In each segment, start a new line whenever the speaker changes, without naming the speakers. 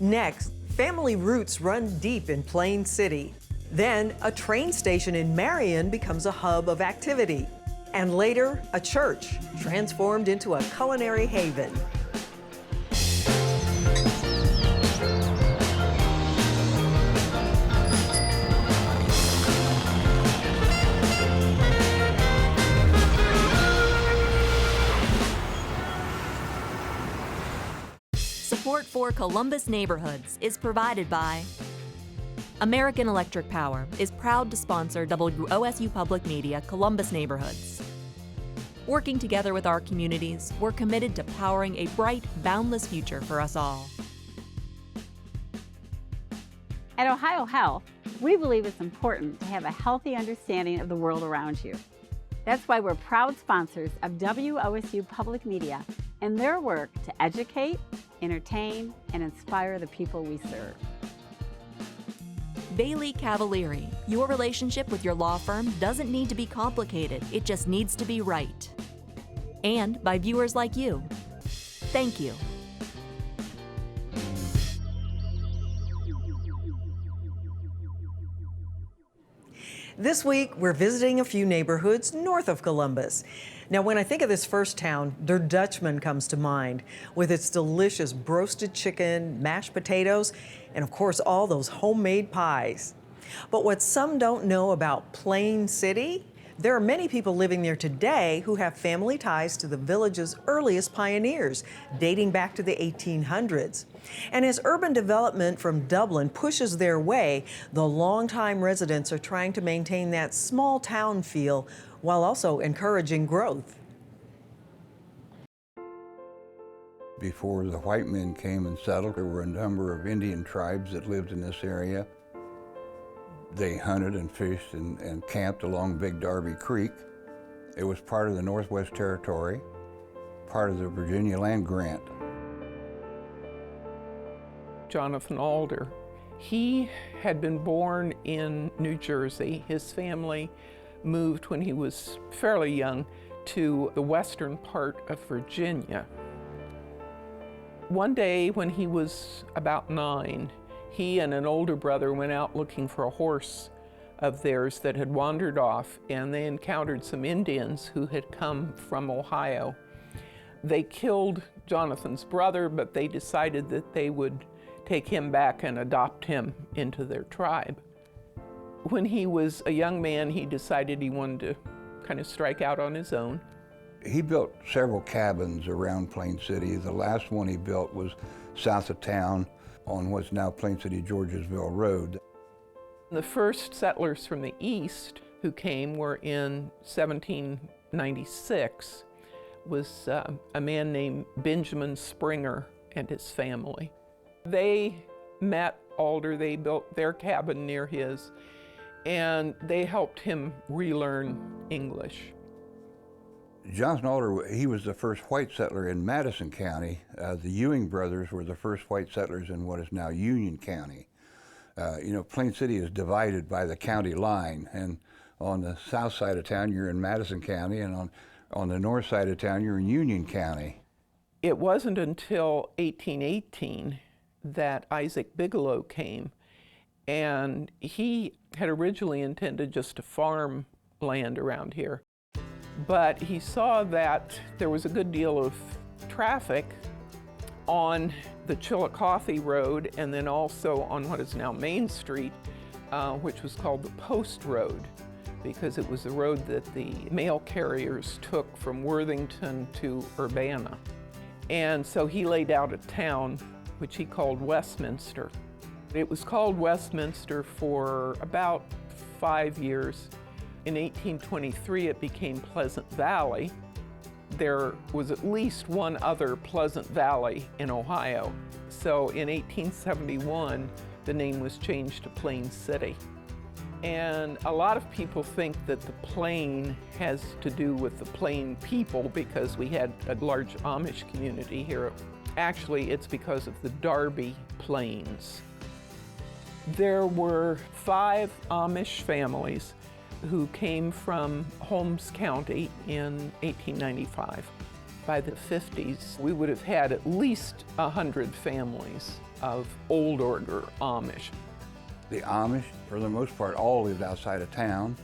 Next, family roots run deep in Plain City. Then, a train station in Marion becomes a hub of activity. And later, a church transformed into a culinary haven.
Support for Columbus Neighborhoods is provided by American Electric Power is proud to sponsor WOSU Public Media Columbus Neighborhoods. Working together with our communities, we're committed to powering a bright, boundless future for us all.
At Ohio Health, we believe it's important to have a healthy understanding of the world around you. That's why we're proud sponsors of WOSU Public Media and their work to educate, entertain, and inspire the people we serve.
Bailey Cavalieri, your relationship with your law firm doesn't need to be complicated, it just needs to be right. And by viewers like you. Thank you.
This week, we're visiting a few neighborhoods north of Columbus. Now, when I think of this first town, Der Dutchman comes to mind, with its delicious broasted chicken, mashed potatoes, and of course, all those homemade pies. But what some don't know about Plain City, there are many people living there today who have family ties to the village's earliest pioneers, dating back to the 1800s. And as urban development from Dublin pushes their way, the longtime residents are trying to maintain that small town feel while also encouraging growth.
Before the white men came and settled, there were a number of Indian tribes that lived in this area. They hunted and fished and camped along Big Darby Creek. It was part of the Northwest Territory, part of the Virginia Land Grant.
Jonathan Alder, he had been born in New Jersey. His family moved when he was fairly young to the western part of Virginia. One day when he was about 9, he and an older brother went out looking for a horse of theirs that had wandered off, and they encountered some Indians who had come from Ohio. They killed Jonathan's brother, but they decided that they would take him back and adopt him into their tribe. When he was a young man, he decided he wanted to kind of strike out on his own.
He built several cabins around Plain City. The last one he built was south of town on what's now Plain City, Georgesville Road.
The first settlers from the east who came were in 1796, was a man named Benjamin Springer and his family. They met Alder, they built their cabin near his, and they helped him relearn English.
Jonathan Alder, he was the first white settler in Madison County. The Ewing brothers were the first white settlers in what is now Union County. You know, Plain City is divided by the county line, and on the south side of town you're in Madison County, and on the north side of town you're in Union County.
It wasn't until 1818 that Isaac Bigelow came, and he had originally intended just to farm land around here. But he saw that there was a good deal of traffic on the Chillicothe Road and then also on what is now Main Street, which was called the Post Road, because it was the road that the mail carriers took from Worthington to Urbana. And so he laid out a town which he called Westminster. It was called Westminster for about 5 years. In 1823, it became Pleasant Valley. There was at least one other Pleasant Valley in Ohio. So in 1871, the name was changed to Plain City. And a lot of people think that the Plain has to do with the Plain people because we had a large Amish community here. Actually, it's because of the Darby Plains. There were 5 Amish families who came from Holmes County in 1895. By the 50s, we would have had at least 100 families of old order Amish.
The Amish, for the most part, all lived outside of town,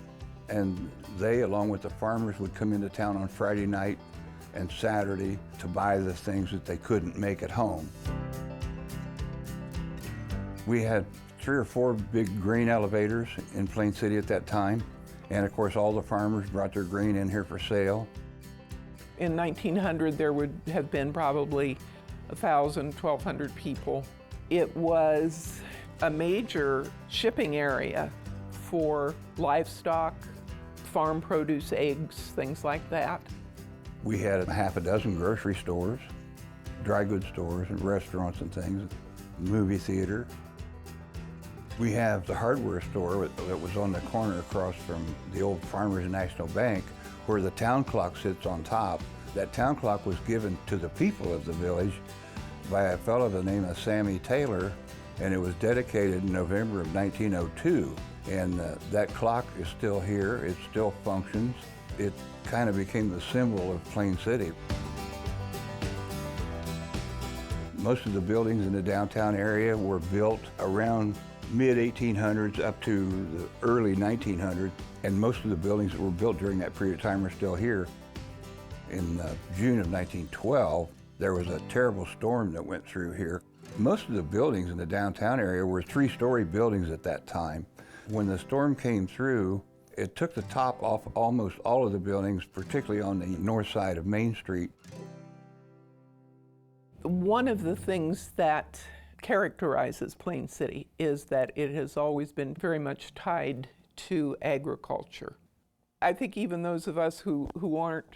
and they, along with the farmers, would come into town on Friday night and Saturday to buy the things that they couldn't make at home. We had 3 or 4 big grain elevators in Plain City at that time, and of course all the farmers brought their grain in here for sale.
In 1900, there would have been probably 1,000, 1,200 people. It was a major shipping area for livestock, farm produce, eggs, things like that.
We had half a dozen grocery stores, dry goods stores and restaurants and things, movie theater. We have the hardware store that was on the corner across from the old Farmers National Bank, where the town clock sits on top. That town clock was given to the people of the village by a fellow by the name of Sammy Taylor, and it was dedicated in November of 1902. And that clock is still here, it still functions. It kind of became the symbol of Plain City. Most of the buildings in the downtown area were built around mid-1800s up to the early 1900s, and most of the buildings that were built during that period of time are still here. In June of 1912, there was a terrible storm that went through here. Most of the buildings in the downtown area were 3-story buildings at that time. When the storm came through, it took the top off almost all of the buildings, particularly on the north side of Main Street.
One of the things that characterizes Plain City is that it has always been very much tied to agriculture. I think even those of us who aren't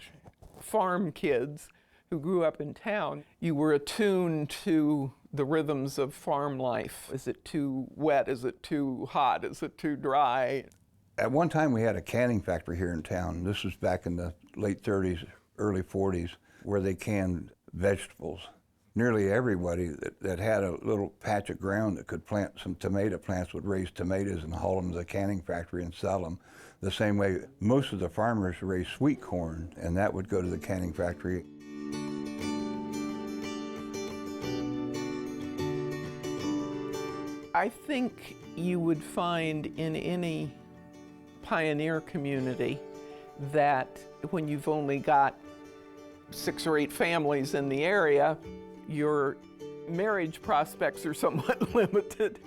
farm kids, who grew up in town, you were attuned to the rhythms of farm life. Is it too wet? Is it too hot? Is it too dry?
At one time we had a canning factory here in town. This was back in the late 30s, early 40s, where they canned vegetables. Nearly everybody that had a little patch of ground that could plant some tomato plants would raise tomatoes and haul them to the canning factory and sell them. The same way most of the farmers raised sweet corn, and that would go to the canning factory.
I think you would find in any pioneer community that when you've only got 6 or 8 families in the area, your marriage prospects are somewhat limited.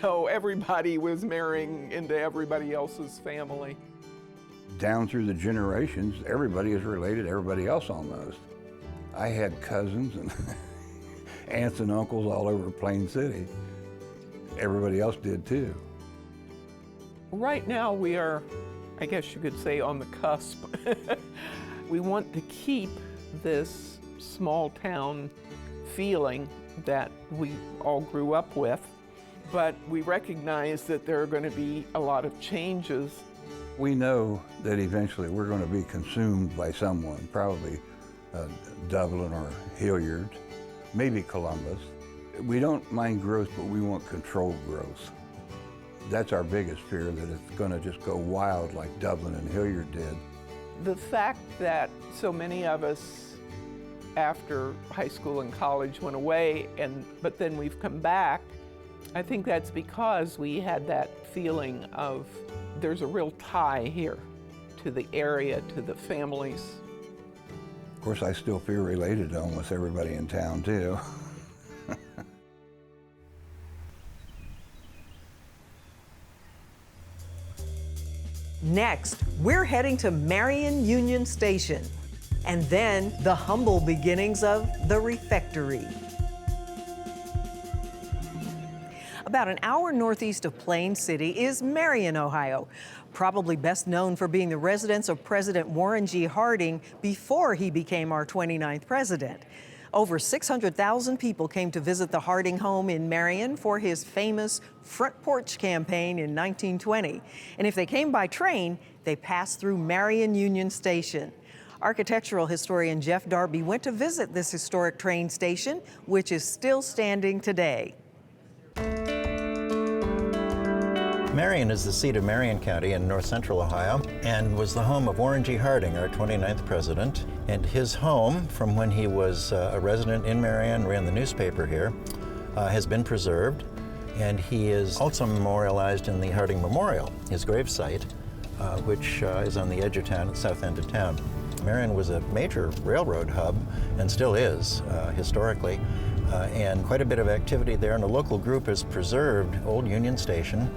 So everybody was marrying into everybody else's family.
Down through the generations, everybody is related to everybody else almost. I had cousins and aunts and uncles all over Plain City. Everybody else did too.
Right now we are, I guess you could say, on the cusp. We want to keep this small town feeling that we all grew up with, but we recognize that there are going to be a lot of changes.
We know that eventually we're going to be consumed by someone, probably Dublin or Hilliard, maybe Columbus. We don't mind growth, but we want controlled growth. That's our biggest fear, that it's going to just go wild like Dublin and Hilliard did.
The fact that so many of us after high school and college went away, but then we've come back, I think that's because we had that feeling of there's a real tie here to the area, to the families.
Of course, I still feel related to almost everybody in town too.
Next, we're heading to Marion Union Station, and then the humble beginnings of the refectory. About an hour northeast of Plain City is Marion, Ohio, probably best known for being the residence of President Warren G. Harding before he became our 29th president. Over 600,000 people came to visit the Harding home in Marion for his famous Front Porch campaign in 1920. And if they came by train, they passed through Marion Union Station. Architectural historian Jeff Darby went to visit this historic train station, which is still standing today.
Marion is the seat of Marion County in north central Ohio and was the home of Warren G. Harding, our 29th president. And his home, from when he was a resident in Marion, ran the newspaper here, has been preserved, and he is also memorialized in the Harding Memorial, his gravesite, which is on the edge of town, at the south end of town. Marion was a major railroad hub, and still is, historically, and quite a bit of activity there, and a local group has preserved Old Union Station.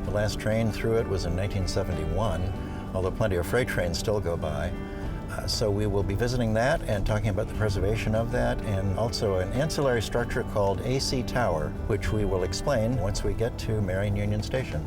The last train through it was in 1971, although plenty of freight trains still go by. So we will be visiting that and talking about the preservation of that, and also an ancillary structure called AC Tower, which we will explain once we get to Marion Union Station.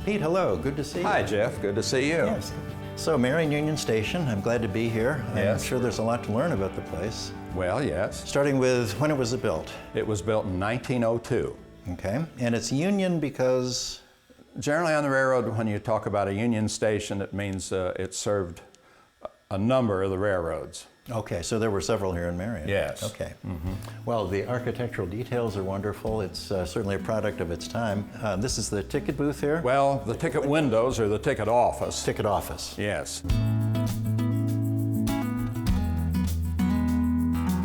Pete, hello, good to see you.
Hi, Jeff. Good to see you.
Yes. So Marion Union Station, I'm glad to be here.
Yes.
I'm sure there's a lot to learn about the place.
Well, yes.
Starting with, when was it built?
It was built in 1902.
Okay, and it's Union because?
Generally on the railroad, when you talk about a Union Station, it means it served a number of the railroads.
Okay, so there were several here in Marion.
Yes.
Okay. Well, the architectural details are wonderful. It's certainly a product of its time. This is the ticket booth here?
Well, the ticket windows are the ticket office.
Ticket office.
Yes.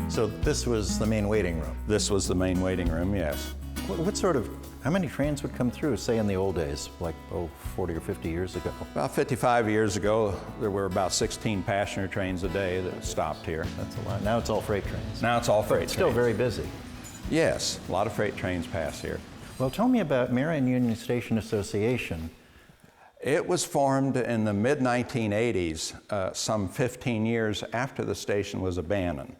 So this was the main waiting room.
This was the main waiting room, yes.
What sort of, how many trains would come through, say in the old days, like 40 or 50 years ago?
About 55 years ago, there were about 16 passenger trains a day that stopped here.
That's a lot. Now it's all freight trains.
Now it's all freight
It's still
trains.
very busy.
Yes, a lot of freight trains pass here.
Well, tell me about Marion Union Station Association.
It was formed in the mid-1980s, some 15 years after the station was abandoned.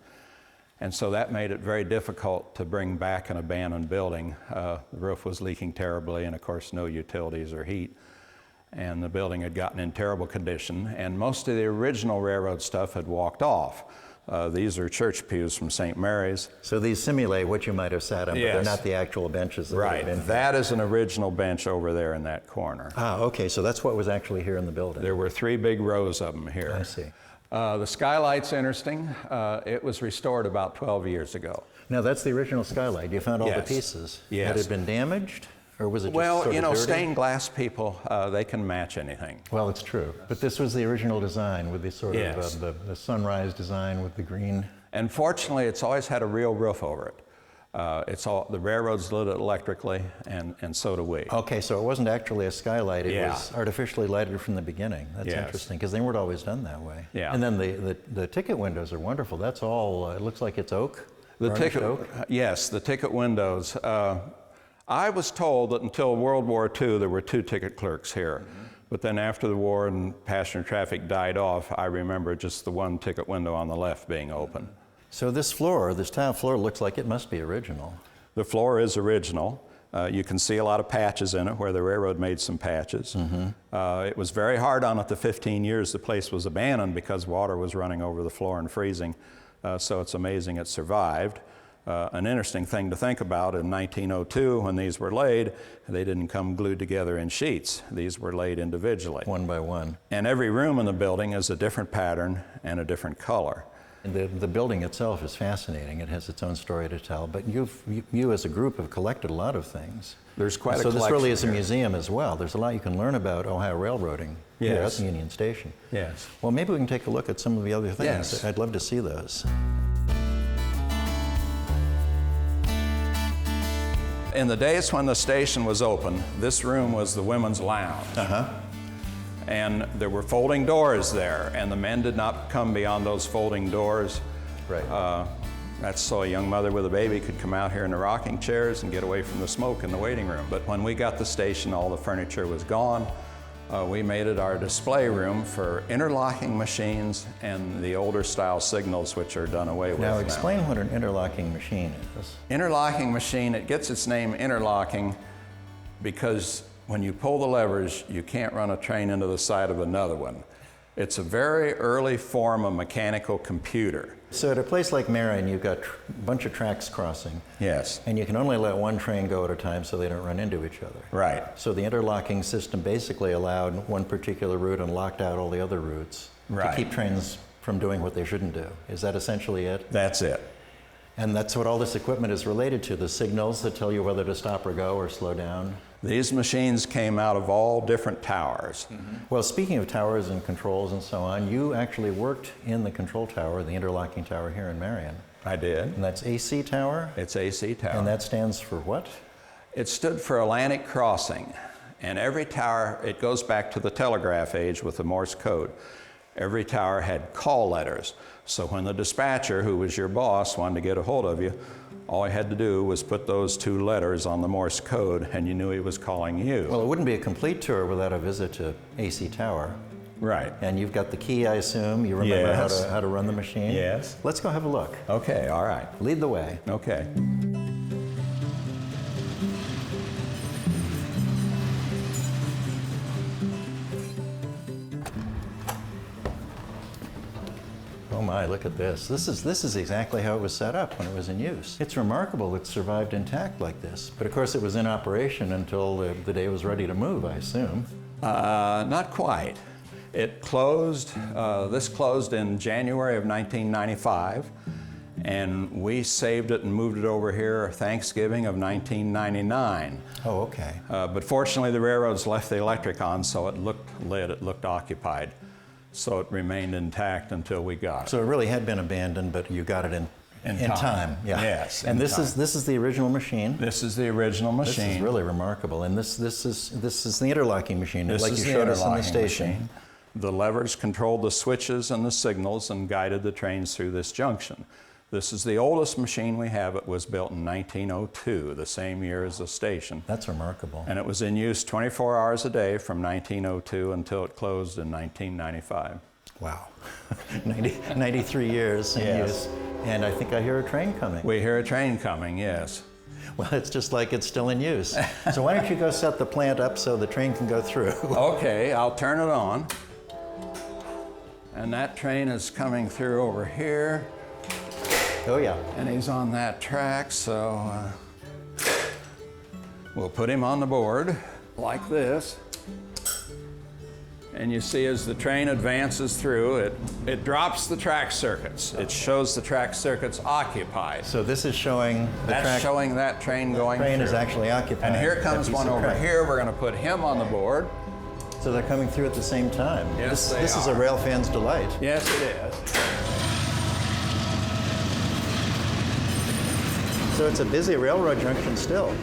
And so that made it very difficult to bring back an abandoned building. The roof was leaking terribly, and of course no utilities or heat. And the building had gotten in terrible condition, and most of the original railroad stuff had walked off. These are church pews from St. Mary's.
So these simulate what you might have sat on, but they're
Yes.
not the actual benches that would have been.
Right, that is an original bench over there in that corner.
Ah, okay, so that's what was actually here in the building.
There were 3 big rows of them here.
I see.
The skylight's interesting. It was restored about 12 years ago.
Now that's the original skylight. You found all the
Yes.
pieces.
Yes.
Had it been damaged, or was it just
Well,
sort
you
of
know,
dirty?
stained glass people, they can match anything.
Well, it's true. But this was the original design with the sort
Yes.
of the sunrise design with the green.
And fortunately, it's always had a real roof over it. The railroads lit it electrically, and so do we.
Okay, so it wasn't actually a skylight. It
Yeah.
was artificially lighted from the beginning. That's
Yes.
interesting, because they weren't always done that way.
Yeah.
And then the ticket windows are wonderful. That's all, it looks like it's oak.
The
varnished
ticket,
oak.
yes, the ticket windows. I was told that until World War II, there were 2 ticket clerks here. But then after the war and passenger traffic died off, I remember just the 1 ticket window on the left being open.
So this floor, this tile floor, looks like it must be original.
The floor is original. You can see a lot of patches in it where the railroad made some patches. It was very hard on it the 15 years the place was abandoned because water was running over the floor and freezing. So it's amazing it survived. An interesting thing to think about, in 1902 when these were laid, they didn't come glued together in sheets. These were laid individually.
One by one.
And every room in the building is a different pattern and a different color.
And the building itself is fascinating. It has its own story to tell. But you as a group have collected a lot of things.
There's quite a
So this really
collection
is a
here.
museum as well. There's a lot you can learn about Ohio railroading here at
Yes.
the Union Station.
Yes.
Well, maybe we can take a look at some of the other things.
Yes.
I'd love to see those.
In the days when the station was open, this room was the women's lounge. And there were folding doors there, and the men did not come beyond those folding doors.
Right.
That's so a young mother with a baby could come out here in the rocking chairs and get away from the smoke in the waiting room. But when we got the station, all the furniture was gone. We made it our display room for interlocking machines and the older style signals, which are done away with
Now explain what an interlocking machine is.
Interlocking machine, it gets its name interlocking because when you pull the levers, you can't run a train into the side of another one. It's a very early form of mechanical computer.
So at a place like Marion, you've got a bunch of tracks crossing.
Yes.
And you can only let one train go at a time so they don't run into each other.
Right.
So the interlocking system basically allowed one particular route and locked out all the other routes
Right.
to keep trains from doing what they shouldn't do. Is that essentially it?
That's it.
And that's what all this equipment is related to, the signals that tell you whether to stop or go or slow down.
These machines came out of all different towers.
Well, speaking of towers and controls and so on, you actually worked in the control tower, the interlocking tower here in Marion.
I did.
And that's AC tower?
It's AC tower.
And that stands for what?
It stood for Atlantic Crossing. And every tower, it goes back to the telegraph age with the Morse code. Every tower had call letters. So when the dispatcher, who was your boss, wanted to get a hold of you, all he had to do was put those 2 letters on the Morse code and you knew he was calling you.
Well, it wouldn't be a complete tour without a visit to AC tower.
Right.
And you've got the key, I assume. You remember
Yes.
how to run the machine?
Yes.
Let's go have a look.
Okay, all right.
Lead the way.
Okay.
Oh my, look at this. This is exactly how it was set up when it was in use. It's remarkable it survived intact like this. But of course it was in operation until the day it was ready to move, I assume.
Not quite. It closed, this closed in January of 1995, and we saved it and moved it over here Thanksgiving of 1999.
Oh, okay.
But fortunately the railroads left the electric on, so it looked lit, it looked occupied. So it remained intact until we got it.
So it really had been abandoned, but you got it in time. Yeah.
Yes.
And this is the original machine.
This is the original machine.
This is really remarkable. And this is the interlocking machine,
This
like
is
you
the
showed us in the
interlocking
station.
machine. The levers controlled the switches and the signals and guided the trains through this junction. This is the oldest machine we have. It was built in 1902, the same year as the station.
That's remarkable.
And it was in use 24 hours a day from 1902 until it closed in 1995.
Wow. 93 years in
Yes.
use. And I think I hear a train coming.
We hear a train coming, yes.
Well, it's just like it's still in use. So why don't you go set the plant up so the train can go through?
Okay, I'll turn it on. And that train is coming through over here.
Oh, yeah.
And he's on that track, so we'll put him on the board like this. And you see as the train advances through, it drops the track circuits. It shows the track circuits occupied.
So this is showing the
That's
track.
showing that train going
train
through.
is actually occupied.
And here comes
that piece
one
of
over
track.
here. We're going to put him on the board.
So they're coming through at the same time.
Yes, they
this is a
are.
rail fan's delight.
Yes, it is.
So it's a busy railroad junction still.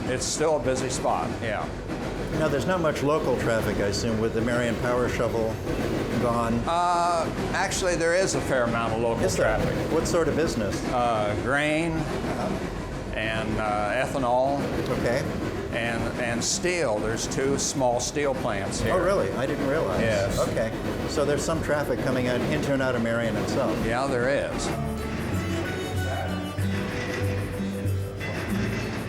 It's still a busy spot, yeah.
Now, there's not much local traffic, I assume, with the Marion Power Shovel gone.
Actually, there is a fair amount of local
Is there?
traffic.
What sort of business?
Grain and ethanol
Okay.
and steel. There's 2 small steel plants here.
Oh, really? I didn't realize.
Yes.
Okay. So there's some traffic coming out into and out of Marion itself.
Yeah, there is.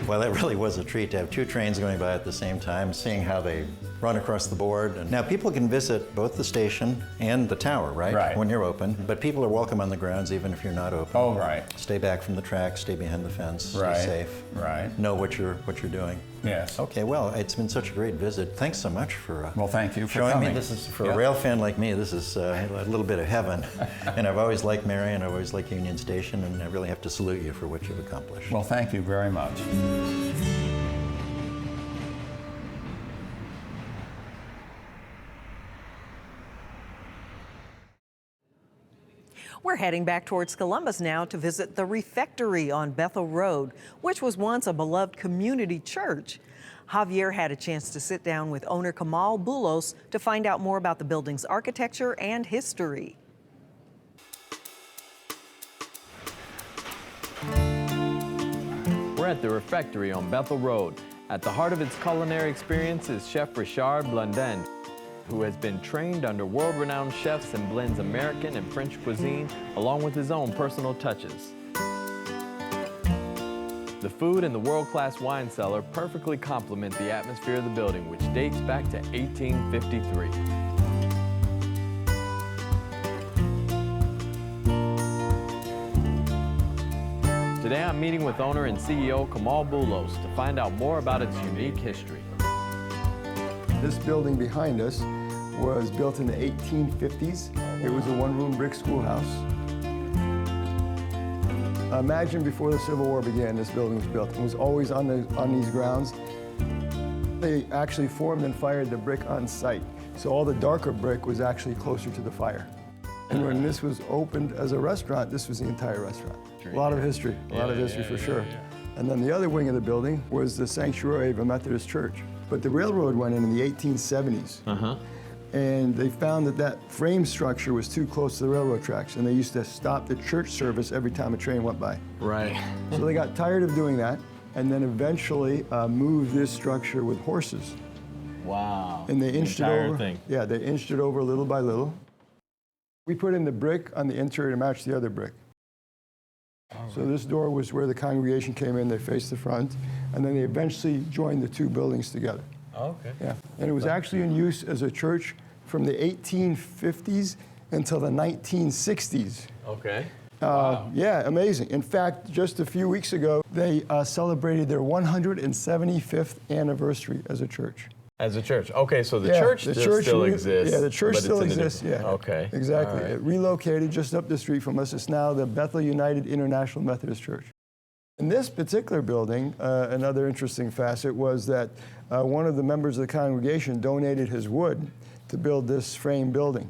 Well, that really was a treat to have 2 trains going by at the same time, seeing how they run across the board. And now people can visit both the station and the tower, right?
Right.
When you're open. But people are welcome on the grounds even if you're not open.
Oh, right.
Stay back from the track, stay behind the fence,
Right.
stay safe.
Right.
Know what you're doing.
Yes.
Okay, well, it's been such a great visit. Thanks so much for
Well, thank you for
showing
coming.
me. This is for
Yeah.
a rail fan like me. This is a little bit of heaven. And I've always liked Marion. I've always liked Union Station, and I really have to salute you for what you've accomplished.
Well, thank you very much.
We're heading back towards Columbus now to visit the Refectory on Bethel Road, which was once a beloved community church. Javier had a chance to sit down with owner Kamal Bulos to find out more about the building's architecture and history.
We're at the Refectory on Bethel Road. At the heart of its culinary experience is Chef Richard Blondin, who has been trained under world-renowned chefs and blends American and French cuisine, along with his own personal touches. The food and the world-class wine cellar perfectly complement the atmosphere of the building, which dates back to 1853. Today I'm meeting with owner and CEO Kamal Bulos to find out more about its unique history.
This building behind us was built in the 1850s. It was a one-room brick schoolhouse. Imagine before the Civil War began, this building was built. It was always on these grounds. They actually formed and fired the brick on site. So all the darker brick was actually closer to the fire. And when this was opened as a restaurant, this was the entire restaurant. A lot of history, for sure. And then the other wing of the building was the sanctuary of a Methodist church. But the railroad went in the 1870s. And they found that that frame structure was too close to the railroad tracks, and they used to stop the church service every time a train went by.
Right.
So they got tired of doing that, and then eventually moved this structure with horses.
Wow.
And they inched it over.
Thing.
Yeah, they inched it over little by little. We put in the brick on the interior to match the other brick. So this door was where the congregation came in, they faced the front, and then they eventually joined the two buildings together.
Okay.
Yeah, and it was actually in use as a church from the 1850s until the 1960s.
Okay.
Yeah, amazing. In fact, just a few weeks ago, they celebrated their 175th anniversary as a church.
As a church. Okay, so the church still exists.
Yeah, the church
but
still
it's in a
exists.
different-
Yeah.
Okay.
Exactly.
All right.
It relocated just up the street from us. It's now the Bethel United International Methodist Church. In this particular building, another interesting facet was that one of the members of the congregation donated his wood to build this frame building.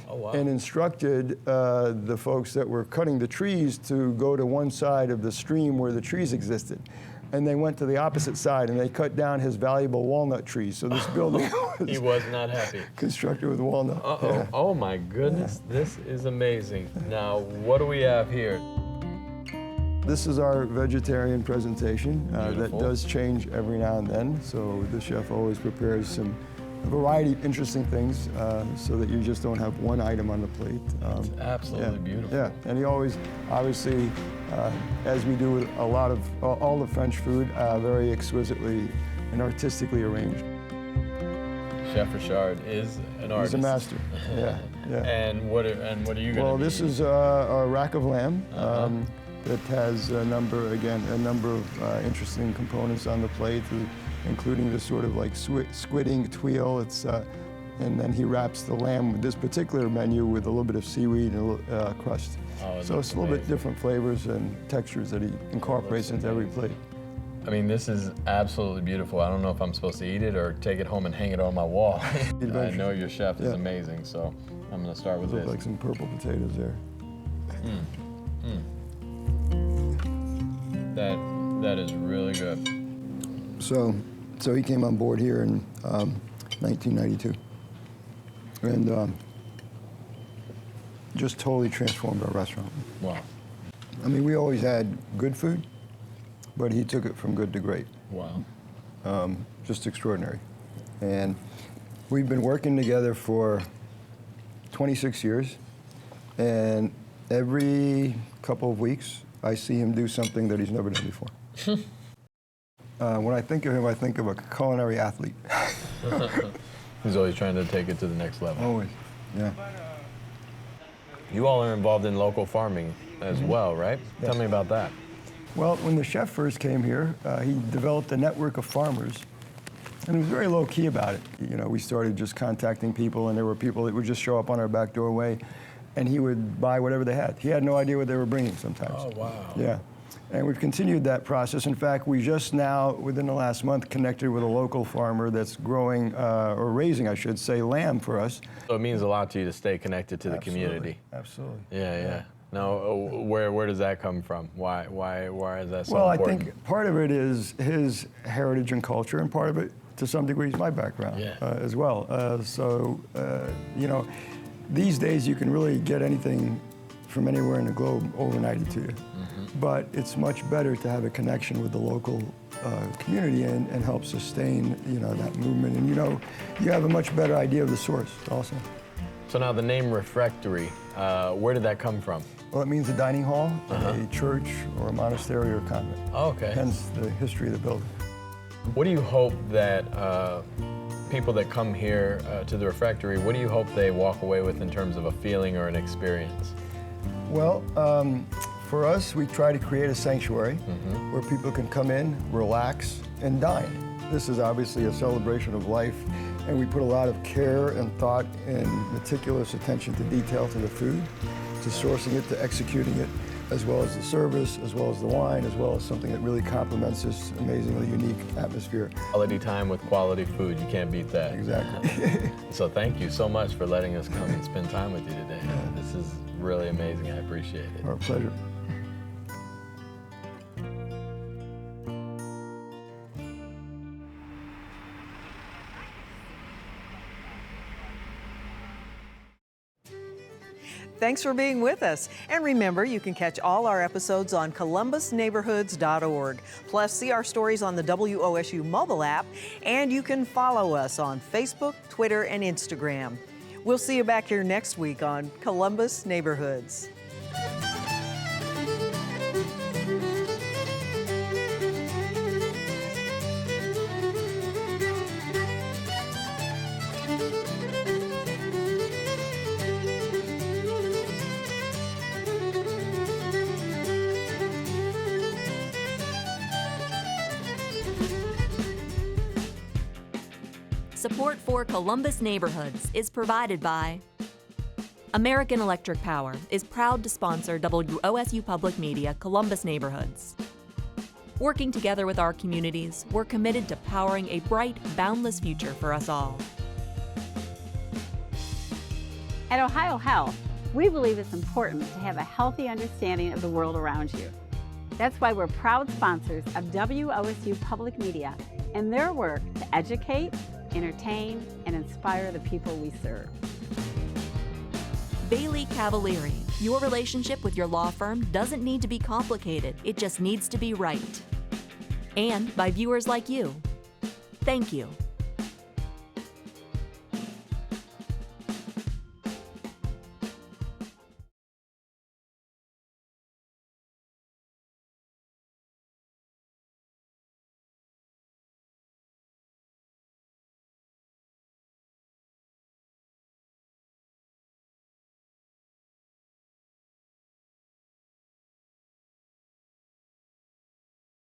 Oh, wow.
And instructed the folks that were cutting the trees to go to one side of the stream where the trees existed. And they went to the opposite side, and they cut down his valuable walnut trees. So this building
He
was
was not happy.
constructed with walnut.
Uh-oh.
Yeah.
Oh, my goodness. This is amazing. Now, what do we have here?
This is our vegetarian presentation that
Beautiful.
does change every now and then. So the chef always prepares a variety of interesting things so that you just don't have one item on the plate.
It's absolutely beautiful.
Yeah, and he always, obviously, as we do with a lot of all the French food, very exquisitely and artistically arranged.
Chef Richard is an artist.
He's a master. Yeah, yeah.
And what are you going to
Well, this is a rack of lamb that has a number of interesting components on the plate, including this sort of like squidding tuile. And then he wraps the lamb with this particular menu with a little bit of seaweed and a crust.
Oh,
So it's a little bit different flavors and textures that he incorporates into every plate.
I mean, this is absolutely beautiful. I don't know if I'm supposed to eat it or take it home and hang it on my wall. I know your chef is
Yeah.
amazing, so I'm going to start with
Look
this.
like some purple potatoes there.
That is really good.
So he came on board here in 1992, and just totally transformed our restaurant.
Wow.
I mean, we always had good food, but he took it from good to great.
Wow.
Just extraordinary. And we've been working together for 26 years, and every couple of weeks, I see him do something that he's never done before. When I think of him, I think of a culinary athlete.
He's always trying to take it to the next level.
Always, yeah.
You all are involved in local farming as well, right? Tell me about that.
Well, when the chef first came here, he developed a network of farmers, and he was very low-key about it. You know, we started just contacting people, and there were people that would just show up on our back doorway, and he would buy whatever they had. He had no idea what they were bringing sometimes.
Oh, wow.
Yeah. And we've continued that process. In fact, we just now, within the last month, connected with a local farmer that's growing, or raising, I should say, lamb for us.
So it means a lot to you to stay connected to the community.
Absolutely.
Yeah. Now, where does that come from? Why is that so
Well,
important?
I think part of it is his heritage and culture, and part of it, to some degree, is my background as well. You know, these days you can really get anything from anywhere in the globe overnighted to you. But it's much better to have a connection with the local community and help sustain, you know, that movement. And you know, you have a much better idea of the source also.
So now the name Refectory, where did that come from?
Well, it means a dining hall, a church, or a monastery or a convent.
Oh, okay.
Hence the history of the building.
What do you hope that people that come here to the Refectory, what do you hope they walk away with in terms of a feeling or an experience?
Well, for us, we try to create a sanctuary where people can come in, relax, and dine. This is obviously a celebration of life, and we put a lot of care and thought and meticulous attention to detail to the food, to sourcing it, to executing it as well as the service, as well as the wine, as well as something that really complements this amazingly unique atmosphere.
Quality time with quality food, you can't beat that.
Exactly.
So thank you so much for letting us come and spend time with you today. This is really amazing, I appreciate it.
Our pleasure.
Thanks for being with us. And remember, you can catch all our episodes on columbusneighborhoods.org. Plus, see our stories on the WOSU mobile app, and you can follow us on Facebook, Twitter, and Instagram. We'll see you back here next week on Columbus Neighborhoods.
Support for Columbus Neighborhoods is provided by American Electric Power is proud to sponsor WOSU Public Media Columbus Neighborhoods. Working together with our communities, we're committed to powering a bright, boundless future for us all.
At Ohio Health, we believe it's important to have a healthy understanding of the world around you. That's why we're proud sponsors of WOSU Public Media and their work to educate, entertain, and inspire the people we serve.
Bailey Cavalieri, your relationship with your law firm doesn't need to be complicated, it just needs to be right. And by viewers like you. Thank you.